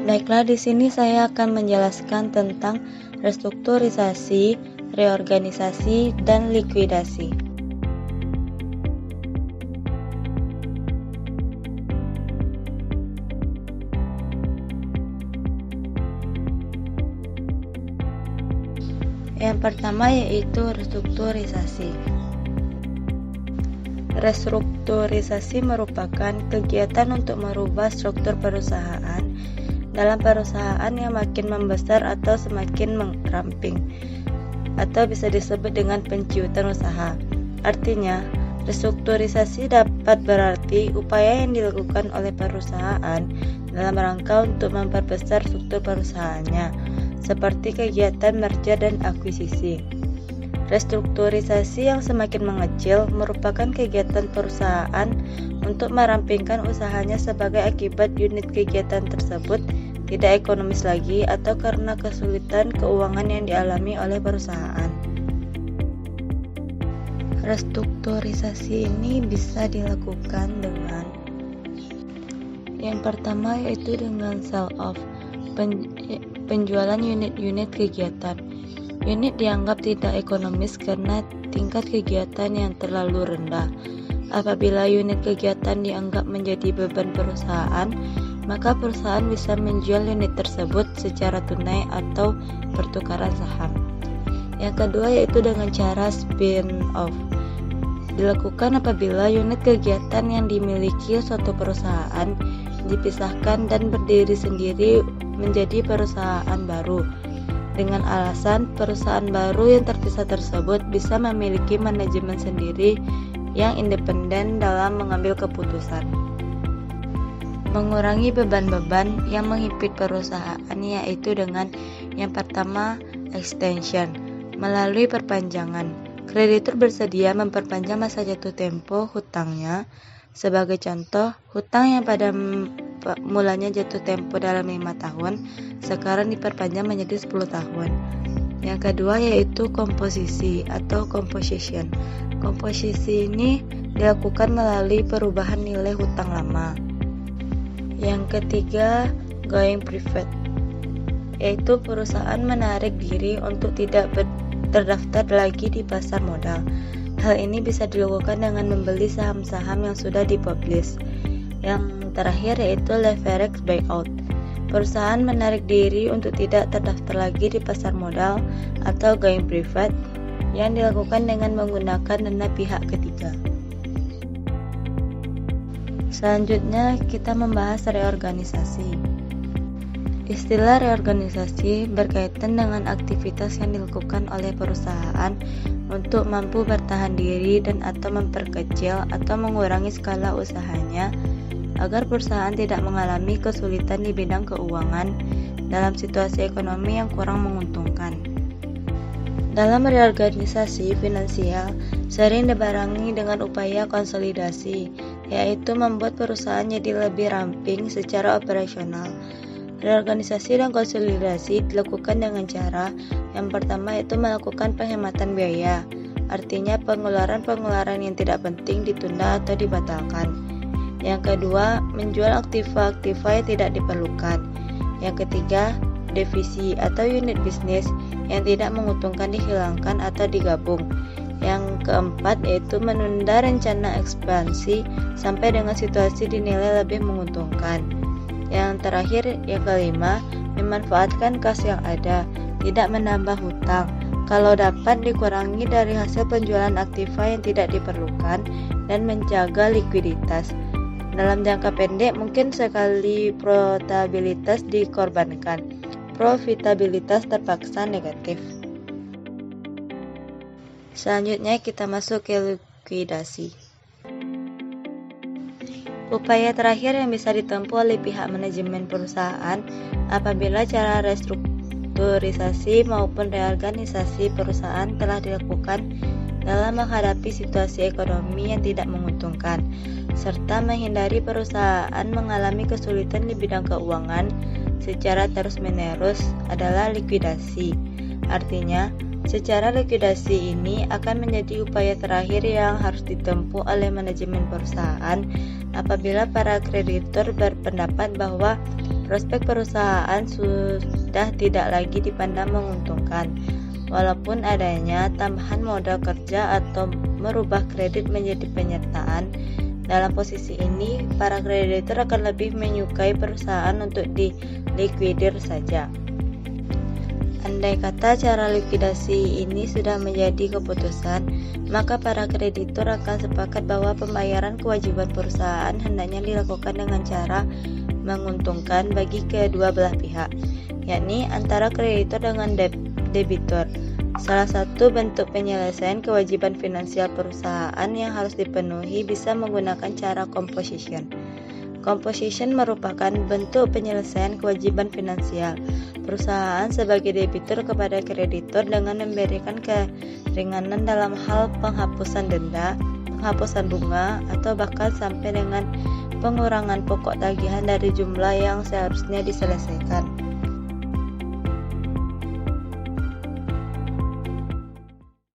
Baiklah, di sini saya akan menjelaskan tentang restrukturisasi, reorganisasi, dan likuidasi. Yang pertama yaitu restrukturisasi. Restrukturisasi merupakan kegiatan untuk merubah struktur perusahaan dalam perusahaan yang makin membesar atau semakin meramping, atau bisa disebut dengan penciutan usaha. Artinya, restrukturisasi dapat berarti upaya yang dilakukan oleh perusahaan dalam rangka untuk memperbesar struktur perusahaannya, seperti kegiatan merger dan akuisisi. Restrukturisasi yang semakin mengecil merupakan kegiatan perusahaan untuk merampingkan usahanya sebagai akibat unit kegiatan tersebut tidak ekonomis lagi atau karena kesulitan keuangan yang dialami oleh perusahaan. Restrukturisasi ini bisa dilakukan dengan yang pertama yaitu dengan sell off, penjualan unit-unit kegiatan. Unit dianggap tidak ekonomis karena tingkat kegiatan yang terlalu rendah. Apabila unit kegiatan dianggap menjadi beban perusahaan, maka perusahaan bisa menjual unit tersebut secara tunai atau pertukaran saham. Yang kedua yaitu dengan cara spin-off. Dilakukan apabila unit kegiatan yang dimiliki suatu perusahaan dipisahkan dan berdiri sendiri menjadi perusahaan baru, dengan alasan perusahaan baru yang terpisah tersebut bisa memiliki manajemen sendiri yang independen dalam mengambil keputusan. Mengurangi beban-beban yang menghimpit perusahaan yaitu dengan yang pertama extension, melalui perpanjangan. Kreditur bersedia memperpanjang masa jatuh tempo hutangnya. Sebagai contoh, hutang yang pada mulanya jatuh tempo dalam 5 tahun, sekarang diperpanjang menjadi 10 tahun. Yang kedua yaitu komposisi atau composition. Komposisi ini dilakukan melalui perubahan nilai hutang lama. Yang ketiga, going private, yaitu perusahaan menarik diri untuk tidak terdaftar lagi di pasar modal. Hal ini bisa dilakukan dengan membeli saham-saham yang sudah dipublish. Yang terakhir yaitu leverage buyout. Perusahaan menarik diri untuk tidak terdaftar lagi di pasar modal atau going private yang dilakukan dengan menggunakan dana pihak ketiga. Selanjutnya kita membahas reorganisasi. Istilah reorganisasi berkaitan dengan aktivitas yang dilakukan oleh perusahaan untuk mampu bertahan diri dan atau memperkecil atau mengurangi skala usahanya agar perusahaan tidak mengalami kesulitan di bidang keuangan dalam situasi ekonomi yang kurang menguntungkan. Dalam reorganisasi finansial sering dibarengi dengan upaya konsolidasi, yaitu membuat perusahaan jadi lebih ramping secara operasional. Reorganisasi dan konsolidasi dilakukan dengan cara yang pertama yaitu melakukan penghematan biaya, artinya pengeluaran-pengeluaran yang tidak penting ditunda atau dibatalkan. Yang kedua, menjual aktiva-aktiva yang tidak diperlukan. Yang ketiga, divisi atau unit bisnis yang tidak menguntungkan dihilangkan atau digabung. Yang keempat yaitu menunda rencana ekspansi sampai dengan situasi dinilai lebih menguntungkan. Yang terakhir, yang kelima, memanfaatkan kas yang ada, tidak menambah hutang. Kalau dapat dikurangi dari hasil penjualan aktiva yang tidak diperlukan dan menjaga likuiditas. Dalam jangka pendek mungkin sekali profitabilitas dikorbankan, profitabilitas terpaksa negatif. Selanjutnya kita masuk ke likuidasi. Upaya terakhir yang bisa ditempuh oleh pihak manajemen perusahaan apabila cara restrukturisasi maupun reorganisasi perusahaan telah dilakukan dalam menghadapi situasi ekonomi yang tidak menguntungkan, serta menghindari perusahaan mengalami kesulitan di bidang keuangan secara terus-menerus adalah likuidasi. Artinya, secara likuidasi ini akan menjadi upaya terakhir yang harus ditempuh oleh manajemen perusahaan apabila para kreditur berpendapat bahwa prospek perusahaan sudah tidak lagi dipandang menguntungkan. Walaupun adanya tambahan modal kerja atau merubah kredit menjadi penyertaan, dalam posisi ini, para kreditur akan lebih menyukai perusahaan untuk dilikuidir saja. Andai kata cara likuidasi ini sudah menjadi keputusan, maka para kreditur akan sepakat bahwa pembayaran kewajiban perusahaan hendaknya dilakukan dengan cara menguntungkan bagi kedua belah pihak, yakni antara kreditur dengan debitur. Salah satu bentuk penyelesaian kewajiban finansial perusahaan yang harus dipenuhi bisa menggunakan cara composition. Composition merupakan bentuk penyelesaian kewajiban finansial perusahaan sebagai debitur kepada kreditur dengan memberikan keringanan dalam hal penghapusan denda, penghapusan bunga, atau bahkan sampai dengan pengurangan pokok tagihan dari jumlah yang seharusnya diselesaikan.